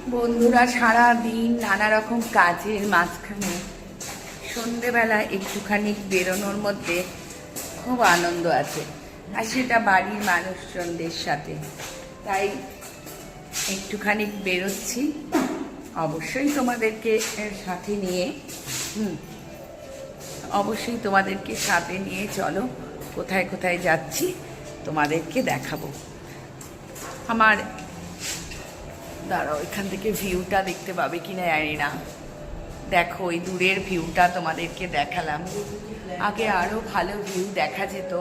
বন্ধুরা, সারা দিন নানা রকম কাজের মাঝখানে সন্ধেবেলা একটুখানি বেরোনোর মধ্যে খুব আনন্দ আছে, আর সেটা বাড়ির মানুষজনদের সাথে। তাই একটুখানি বেরোচ্ছি, অবশ্যই তোমাদেরকে সাথে নিয়ে চলো কোথায় কোথায় যাচ্ছি তোমাদেরকে দেখাবো। আমার দাঁড়াও, এখান থেকে ভিউটা দেখতে পাবে কিনা জানি না। দেখো, ওই দূরের ভিউটা তোমাদেরকে দেখালাম। আগে আরও ভালো ভিউ দেখা যেত,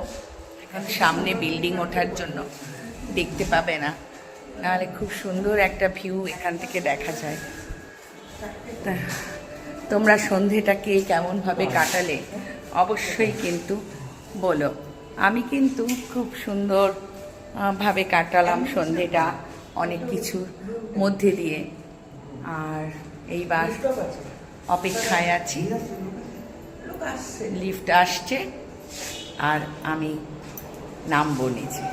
এখন সামনে বিল্ডিং ওঠার জন্য দেখতে পাবে না, নাহলে খুব সুন্দর একটা ভিউ এখান থেকে দেখা যায়। তা তোমরা সন্ধেটাকে কেমনভাবে কাটালে অবশ্যই কিন্তু বলো। আমি কিন্তু খুব সুন্দর ভাবে কাটালাম সন্ধেটা, অনেক কিছুর মধ্যে দিয়ে। আর এইবার অপেক্ষায় আছি, লিফট আসছে আর আমি নামবো নিচে।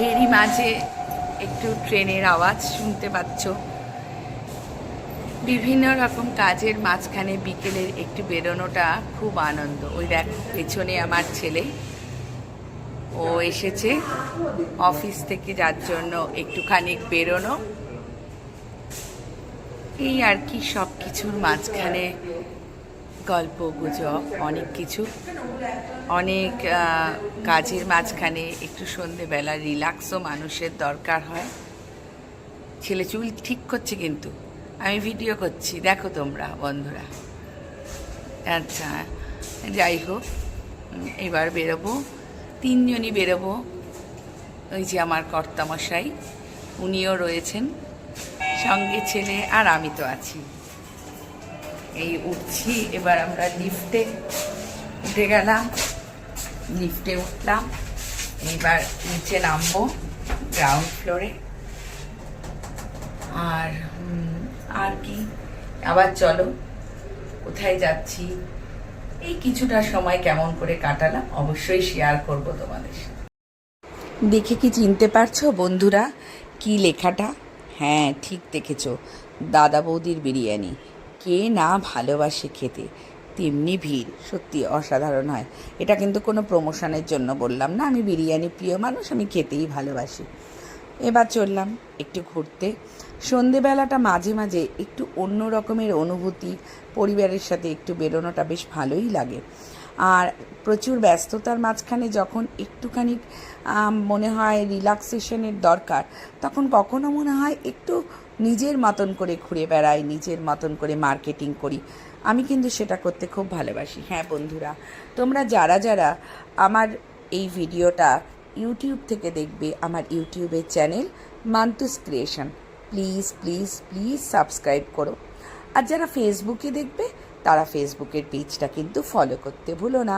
এরই মাঝে একটু ট্রেনের আওয়াজ শুনতে পাচ্ছ। বিভিন্ন রকম কাজের মাঝখানে বিকেলের একটু বেরোনোটা খুব আনন্দ। ওই দেখ পেছনে আমার ছেলে, ও এসেছে অফিস থেকে, যার জন্য একটুখানি বেরোনো। এই আর কি, সব কিছুর মাঝখানে গল্প গুজব, অনেক কিছু, অনেক কাজের মাঝখানে একটু সন্ধেবেলা রিল্যাক্সও মানুষের দরকার হয়। ছেলে চুল ঠিক করছে, কিন্তু আমি ভিডিও করছি, দেখো তোমরা বন্ধুরা। আচ্ছা, যাই হোক, এবার বেরোবো, তিনজনই বেরোবো। ওই যে আমার কর্তামশাই, উনিও রয়েছেন সঙ্গে, ছেলে আর আমি তো আছি। এই উঠছি, এবার আমরা লিফটে উঠে গেলাম, লিফটে উঠলাম, এবার নিচে নামবো গ্রাউন্ড ফ্লোরে। আর কি, আবার চলো কোথায় যাচ্ছি, এই কিছুটা সময় কেমন করে কাটালাম অবশ্যই শেয়ার করব তোমাদের সাথে। দেখে কি চিনতে পারছো বন্ধুরা কি লেখাটা? হ্যাঁ, ঠিক দেখেছো, দাদা বৌদির বিরিয়ানি। কে না ভালোবাসে খেতে, তেমনি ভিড়, সত্যি অসাধারণ হয়। এটা কিন্তু কোনো প্রমোশনের জন্য বললাম না, আমি বিরিয়ানি প্রিয় মানুষ, আমি খেতেই ভালোবাসি। এবার চললাম একটু ঘুরতে। সন্ধেবেলাটা মাঝে মাঝে একটু অন্য রকমের অনুভূতি, পরিবারের সাথে একটু বেরোনোটা বেশ ভালোই লাগে। আর প্রচুর ব্যস্ততার মাঝখানে যখন একটুখানি মনে হয় রিল্যাক্সেশনের দরকার, তখন কখনো মনে হয় একটু নিজের মতন করে ঘুরে বেড়াই, নিজের মতন করে মার্কেটিং করি। আমি কিন্তু সেটা করতে খুব ভালোবাসি। হ্যাঁ বন্ধুরা, তোমরা যারা যারা আমার এই ভিডিওটা ইউটিউব থেকে দেখবে, আমার ইউটিউবের চ্যানেল মান্তুস creation, please please please subscribe করো। আর যারা ফেসবুকে দেখবে, তারা ফেসবুকের পেজটা কিন্তু ফলো করতে ভুলো না।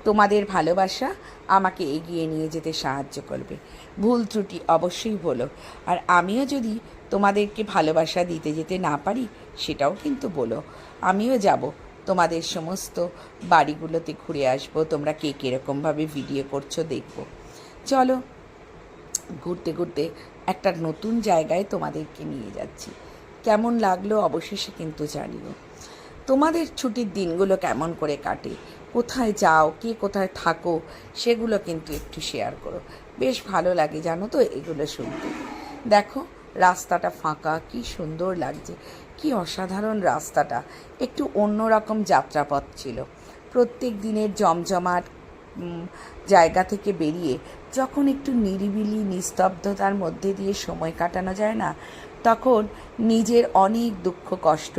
তোমাদের ভালোবাসা আমাকে এগিয়ে নিয়ে যেতে সাহায্য করবে। ভুল ত্রুটি অবশ্যই বলো, আর আমিও যদি তোমাদেরকে ভালোবাসা দিতে যেতে না পারি, সেটাও কিন্তু বলো। আমিও যাব তোমাদের সমস্ত বাড়িগুলোতে ঘুরে আসবো, তোমরা কে কীরকমভাবে ভিডিও করছো দেখব। চলো, ঘুরতে ঘুরতে একটা নতুন জায়গায় তোমাদেরকে নিয়ে যাচ্ছি। কেমন লাগলো অবশেষে কিন্তু জানিও। তোমাদের ছুটির দিনগুলো কেমন করে কাটে, কোথায় যাও, কে কোথায় থাকো, সেগুলো কিন্তু একটু শেয়ার করো। বেশ ভালো লাগে জানো তো এগুলো শুনতে। দেখো, রাস্তাটা ফাঁকা, কি সুন্দর লাগছে, কি অসাধারণ রাস্তাটা। একটু অন্যরকম যাত্রাপথ ছিল। প্রত্যেক দিনের জমজমাট জায়গা থেকে বেরিয়ে যখন একটু নিরিবিলি নিস্তব্ধতার মধ্যে দিয়ে সময় কাটানো যায় না, তখন নিজের অনেক দুঃখ কষ্ট,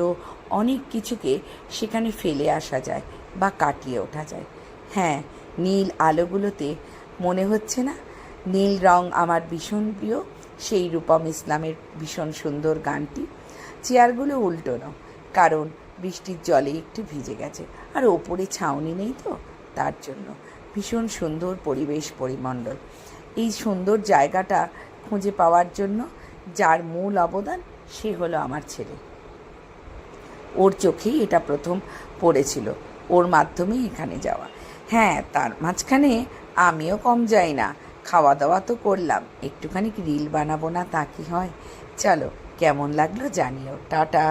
অনেক কিছুকে সেখানে ফেলে আসা যায় বা কাটিয়ে ওঠা যায়। হ্যাঁ, নীল আলোগুলোতে মনে হচ্ছে না, নীল রং আমার ভীষণ প্রিয়, সেই রূপম ইসলামের ভীষণ সুন্দর গানটি। চেয়ারগুলো উল্টোনো, কারণ বৃষ্টির জলে একটু ভিজে গেছে, আর ওপরে ছাউনি নেই তো, তার জন্য। ভীষণ সুন্দর পরিবেশ পরিমণ্ডল। এই সুন্দর জায়গাটা খুঁজে পাওয়ার জন্য যার মূল অবদান, সে হলো আমার ছেলে। ওর চোখেই এটা প্রথম পড়েছিল, ওর মাধ্যমেই এখানে যাওয়া। হ্যাঁ, তার মাঝখানে আমিও কম যাই না, খাওয়া দাওয়া তো করলাম, একটুখানি রিল বানাবো না তা কি হয়? চলো, কেমন লাগলো জানিও। টাটা।